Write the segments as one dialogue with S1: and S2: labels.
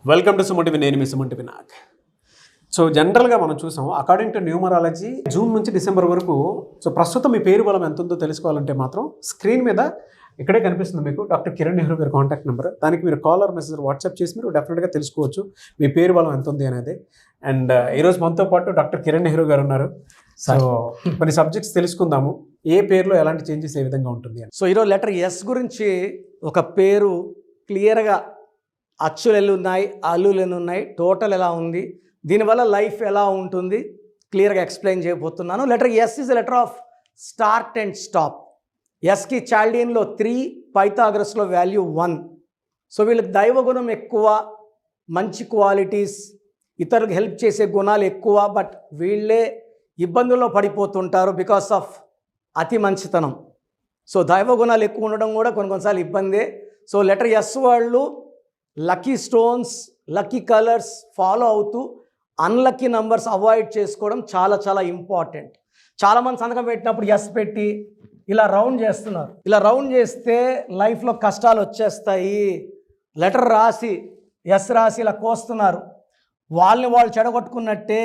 S1: Welcome to Suman నేను మీ Suman Vinayak. So జనరల్గా మనం చూసాం అకార్డింగ్ టు న్యూమరాలజీ జూన్ నుంచి డిసెంబర్ వరకు సో ప్రస్తుతం మీ పేరు బలం ఎంత ఉందో తెలుసుకోవాలంటే మాత్రం స్క్రీన్ మీద ఇక్కడే కనిపిస్తుంది మీకు డాక్టర్ కిరణ్ నెహ్రూ గారి కాంటాక్ట్ నెంబర్. దానికి మీరు కాలర్ మెసేజ్ వాట్సాప్ చేసి మీరు డెఫినెట్గా తెలుసుకోవచ్చు మీ పేరు బలం ఎంత ఉంది అనేది. అండ్ ఈరోజు మనతో పాటు డాక్టర్ కిరణ్ నెహ్రూ గారు ఉన్నారు. సో కొన్ని సబ్జెక్ట్స్ తెలుసుకుందాము, ఏ పేరులో ఎలాంటి చేంజెస్ ఏ విధంగా ఉంటుంది అని.
S2: సో ఈరోజు లెటర్ ఎస్ గురించి ఒక పేరు క్లియర్గా అచ్చులు ఎన్ని ఉన్నాయి, అల్లులు ఎన్ని ఉన్నాయి, టోటల్ ఎలా ఉంది, దీనివల్ల లైఫ్ ఎలా ఉంటుంది క్లియర్గా ఎక్స్ప్లెయిన్ చేయబోతున్నాను. Letter S is letter of start and stop. ఎస్కి చాల్డియన్లో 3, పైథాగరస్లో వాల్యూ 1. సో వీళ్ళకి దైవగుణం ఎక్కువ, మంచి క్వాలిటీస్, ఇతరులకు హెల్ప్ చేసే గుణాలు ఎక్కువ. బట్ వీళ్ళే ఇబ్బందుల్లో పడిపోతుంటారు బికాస్ ఆఫ్ అతి మంచితనం. సో దైవగుణాలు ఎక్కువ ఉండడం కూడా కొన్నిసార్లు ఇబ్బందే. సో లెటర్ ఎస్ వాళ్ళు lucky stones, lucky colours follow అవుతూ అన్లక్కీ నంబర్స్ అవాయిడ్ చేసుకోవడం చాలా చాలా ఇంపార్టెంట్. చాలామంది సంతకం పెట్టినప్పుడు ఎస్ పెట్టి ఇలా రౌండ్ చేస్తున్నారు. ఇలా రౌండ్ చేస్తే లైఫ్లో కష్టాలు వచ్చేస్తాయి. లెటర్ రాసి ఎస్ రాసి ఇలా కోస్తున్నారు. వాళ్ళని వాళ్ళు చెడగొట్టుకున్నట్టే.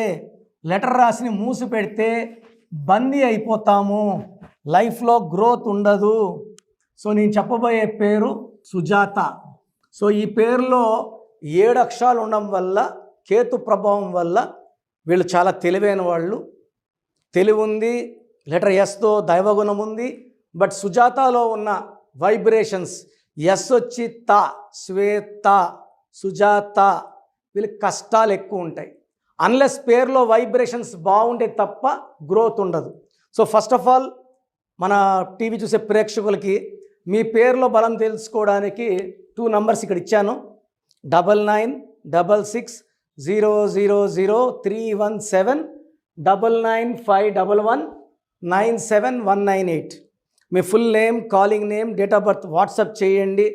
S2: లెటర్ రాసిని మూసి పెడితే బందీ అయిపోతాము, లైఫ్లో గ్రోత్ ఉండదు. సో నేను చెప్పబోయే పేరు సుజాత. సో ఈ పేరులో 7 అక్షరాలు ఉండడం వల్ల, కేతు ప్రభావం వల్ల వీళ్ళు చాలా తెలివైన వాళ్ళు. తెలివి ఉంది, లెటర్ ఎస్తో దైవగుణం ఉంది. బట్ సుజాతలో ఉన్న వైబ్రేషన్స్ ఎస్ వచ్చి తా, శ్వేత, సుజాత, వీళ్ళకి కష్టాలు ఎక్కువ ఉంటాయి. అన్లెస్ పేరులో వైబ్రేషన్స్ బాగుంటే తప్ప గ్రోత్ ఉండదు. సో ఫస్ట్ ఆఫ్ ఆల్ మన టీవీ చూసే ప్రేక్షకులకి మీ పేరులో బలం తెలుసుకోవడానికి 2 నంబర్స్ ఇక్కడ ఇచ్చాను. 9966000317 995111971198. మీ full name, calling name, date of birth WhatsApp చేయండి.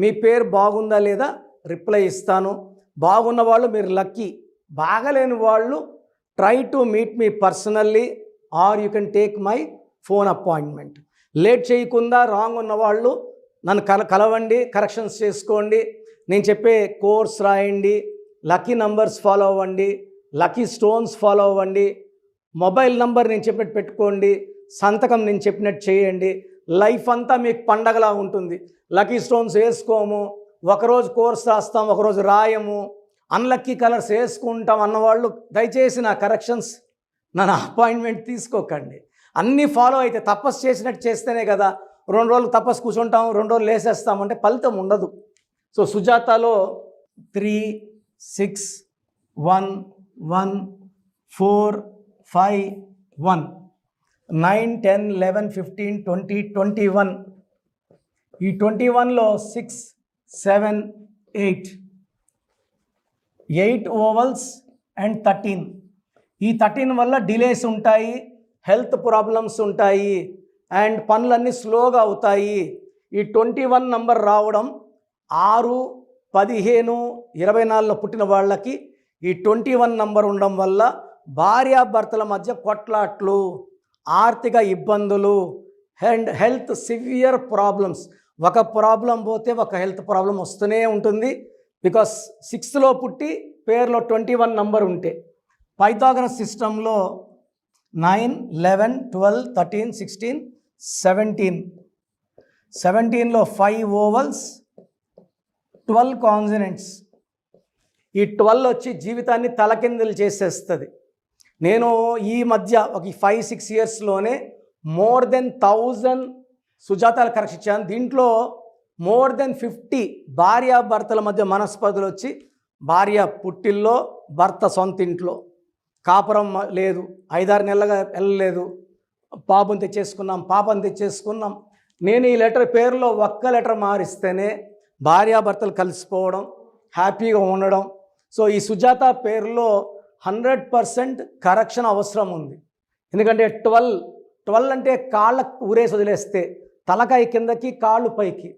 S2: మీ పేరు బాగుందా లేదా రిప్లై ఇస్తాను. బాగున్న వాళ్ళు మీరు లక్కీ, బాగలేని వాళ్ళు try to meet me personally or you can take my phone appointment. Late చేయకుండా రాంగ్ ఉన్నవాళ్ళు నన్ను కలవండి, కరెక్షన్స్ చేసుకోండి, నేను చెప్పే కోర్స్ రాయండి, లక్కీ నంబర్స్ ఫాలో అవ్వండి, లక్కీ స్టోన్స్ ఫాలో అవ్వండి, మొబైల్ నంబర్ నేను చెప్పినట్టు పెట్టుకోండి, సంతకం నేను చెప్పినట్టు చేయండి. లైఫ్ అంతా మీకు పండగలా ఉంటుంది. లక్కీ స్టోన్స్ వేసుకోము, ఒకరోజు కోర్స్ రాస్తాం, ఒకరోజు రాయము, అన్లక్కీ కలర్స్ వేసుకుంటాం అన్నవాళ్ళు దయచేసి నా కరెక్షన్స్, నా అపాయింట్మెంట్ తీసుకోకండి. అన్నీ ఫాలో అయితే తపస్సు చేసినట్టు చేస్తేనే కదా. 2 రోజులు తపస్సు కూర్చుంటాం, 2 రోజులు లేసేస్తామంటే ఫలితం ఉండదు. సో సుజాతలో 3, 6, 1, 1, 4, 5, 1, 9, 10, 11, 15, 20, 21. ఈ 21లో 6, 7, 8 ఓవల్స్ అండ్ 13. ఈ 13 వల్ల డిలేస్ ఉంటాయి, హెల్త్ ప్రాబ్లమ్స్ ఉంటాయి అండ్ పనులన్నీ స్లోగా అవుతాయి. ఈ 21 నంబర్ రావడం 6, 15, 24లో పుట్టిన వాళ్ళకి ఈ 21 నంబర్ ఉండడం వల్ల భార్యాభర్తల మధ్య కొట్లాట్లు, ఆర్థిక ఇబ్బందులు అండ్ హెల్త్ సివియర్ ప్రాబ్లమ్స్. ఒక ప్రాబ్లం పోతే ఒక హెల్త్ ప్రాబ్లం వస్తూనే ఉంటుంది. బికాస్ 6లో పుట్టి పేరులో 21 నంబర్ ఉంటే. పైథాగరస్ సిస్టంలో 9, 11, 12, 13, 16, 17. 17లో 5 ఓవల్స్, 12 కాన్సనెంట్స్. ఈ 12 వచ్చి జీవితాన్ని తలకిందులు చేసేస్తుంది. నేను ఈ మధ్య ఒక 5-6 ఇయర్స్లోనే మోర్ దెన్ 1000 సుజాతాలు కరెక్ట్ ఇచ్చాను. దీంట్లో మోర్ దెన్ 50 భార్యాభర్తల మధ్య మనస్పర్ధలు వచ్చి, భార్య పుట్టిల్లో, భర్త సొంతింట్లో కాపురం లేదు, 5-6 నెలలుగా వెళ్ళలేదు, పాపం తెచ్చేసుకున్నాం. నేను ఈ లెటర్ పేరులో ఒక్క లెటర్ మారిస్తేనే భార్యాభర్తలు కలిసిపోవడం, హ్యాపీగా ఉండడం. సో ఈ సుజాత పేరులో 100% కరెక్షన్ అవసరం ఉంది. ఎందుకంటే 12 అంటే కాళ్ళ ఊరేసి వదిలేస్తే తలకాయ కిందకి, కాళ్ళు పైకి,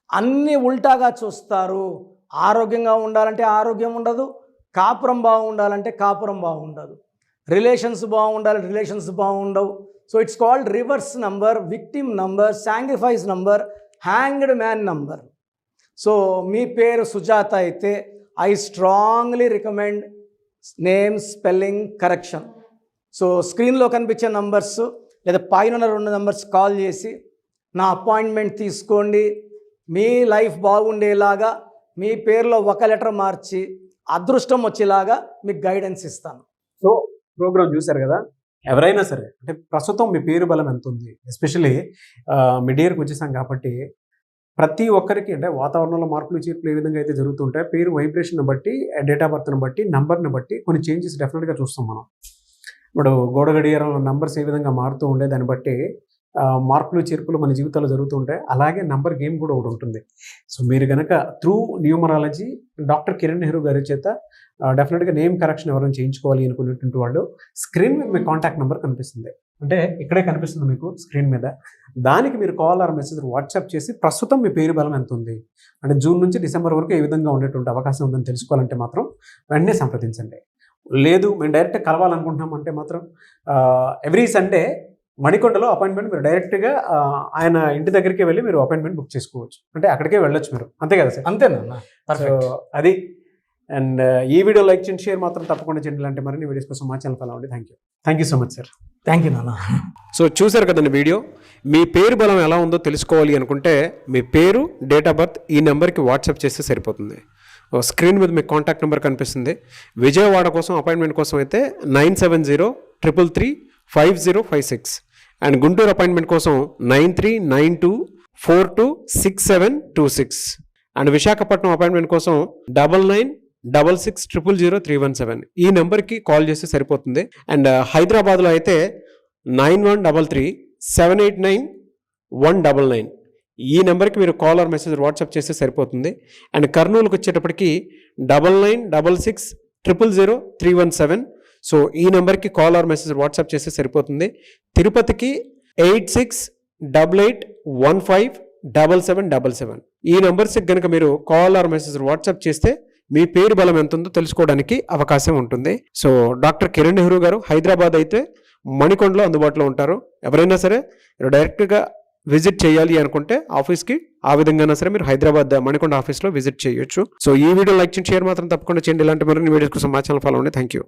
S2: అన్నీ ఉల్టాగా చూస్తారు. ఆరోగ్యంగా ఉండాలంటే ఆరోగ్యం ఉండదు, కాపురం బాగుండాలంటే కాపురం బాగుండదు, రిలేషన్స్ బాగుండవు. So it's called reverse number, victim number, sacrifice number, hanged man number. So మీ పేరు సుజాత అయితే I strongly recommend name spelling correction. So స్క్రీన్లో కనిపించే నంబర్స్ లేదా పైన ఉన్న 2 నంబర్స్ కాల్ చేసి నా అపాయింట్మెంట్ తీసుకోండి. మీ లైఫ్ బాగుండేలాగా మీ పేరులో ఒక లెటర్ మార్చి అదృష్టం వచ్చేలాగా మీకు గైడెన్స్ ఇస్తాను.
S1: సో ప్రోగ్రామ్ చూశారు కదా, ఎవరైనా సరే అంటే ప్రస్తుతం మీ పేరు బలం ఎంత ఉంది, ఎస్పెషలీ మిడ్ ఇయర్కి వచ్చేసాం కాబట్టి ప్రతి ఒక్కరికి అంటే వాతావరణంలో మార్పులు చేర్పులు ఏ విధంగా అయితే జరుగుతుంటాయి, పేరు వైబ్రేషన్ బట్టి, డేట్ ఆఫ్ బర్త్ని బట్టి, నంబర్ని బట్టి కొన్ని చేంజెస్ డెఫినెట్గా చూస్తాం మనం. ఇప్పుడు గోడ గడియారంలో నంబర్స్ ఏ విధంగా మారుతూ ఉండే దాన్ని బట్టి మార్పులు చేర్పులు మన జీవితాల్లో జరుగుతూ ఉంటాయి. అలాగే నంబర్ గేమ్ కూడా ఒకటి ఉంటుంది. సో మీరు కనుక through numerology doctor Kiran Nehru గారి చేత డెఫినెట్గా నేమ్ కరెక్షన్ ఎవరైనా చేయించుకోవాలి అనుకునేటువంటి వాళ్ళు స్క్రీన్ మీద మీ కాంటాక్ట్ నెంబర్ కనిపిస్తుంది, అంటే ఇక్కడే కనిపిస్తుంది మీకు స్క్రీన్ మీద. దానికి మీరు కాల్ ఆర్ మెసేజ్ వాట్సాప్ చేసి ప్రస్తుతం మీ పేరు బలం ఎంత ఉంది, అంటే జూన్ నుంచి డిసెంబర్ వరకు ఏ విధంగా ఉండేటువంటి అవకాశం ఉందని తెలుసుకోవాలంటే మాత్రం వెంటనే సంప్రదించండి. లేదు మేము డైరెక్ట్ కలవాలనుకుంటున్నాం అంటే మాత్రం ఎవ్రీ సండే మణికొండలో అపాయింట్మెంట్ మీరు డైరెక్ట్గా ఆయన ఇంటి దగ్గరికి వెళ్ళి మీరు అపాయింట్మెంట్ బుక్ చేసుకోవచ్చు, అంటే అక్కడికే వెళ్ళొచ్చు మీరు, అంతే కదా సార్?
S2: అంతేనా?
S1: సో అది. అండ్ ఈ వీడియో లైక్ చేయండి, షేర్ మాత్రం తప్పకుండా చేయండి. ఇలాంటి మరిన్ని వీడియోస్ కోసం మా ఛానల్ ఫాలో అవ్వండి. Thank you so much sir.
S2: Thank you నాన్న.
S1: సో చూసారు కదండి వీడియో. మీ పేరు బలం ఎలా ఉందో తెలుసుకోవాలి అనుకుంటే మీ పేరు, డేట్ ఆఫ్ బర్త్ ఈ నెంబర్కి వాట్సాప్ చేస్తే సరిపోతుంది. స్క్రీన్ మీద మీకు కాంటాక్ట్ నెంబర్ కనిపిస్తుంది. విజయవాడ కోసం అపాయింట్మెంట్ కోసం అయితే 9703335056 అండ్ గుంటూరు అపాయింట్మెంట్ కోసం 9392426726 అండ్ విశాఖపట్నం అపాయింట్మెంట్ కోసం 9966600317 ఈ నెంబర్కి కాల్ చేస్తే సరిపోతుంది. అండ్ హైదరాబాద్లో అయితే 9133789199 ఈ నెంబర్కి మీరు కాల్ ఆర్ మెసేజ్ వాట్సాప్ చేస్తే సరిపోతుంది. అండ్ కర్నూలుకి వచ్చేటప్పటికి 9966000317 సో ఈ నెంబర్కి కాల్ ఆర్ మెసేజ్ వాట్సాప్ చేస్తే సరిపోతుంది. తిరుపతికి 8688157777 ఈ నెంబర్స్కి కనుక మీరు కాల్ ఆర్ మెసేజ్ వాట్సాప్ చేస్తే మీ పేరు బలం ఎంత ఉందో తెలుసుకోవడానికి అవకాశం ఉంటుంది. సో డాక్టర్ కిరణ్ నెహ్రూ గారు హైదరాబాద్ అయితే మణికొండలో అందుబాటులో ఉంటారు. ఎవరైనా సరే డైరెక్ట్గా విజిట్ చేయాలి అనుకుంటే ఆఫీస్కి ఆ విధంగా సరే మీరు హైదరాబాద్ మణికొండ ఆఫీస్లో విజిట్ చేయొచ్చు. సో ఈ వీడియో లైక్ చేయండి, షేర్ మాత్రం తప్పకుండా చేయండి. ఇలాంటి మరిన్ని వీడియోస్ కోసం మా ఛానల్ ఫాలో అవ్వండి. Thank you.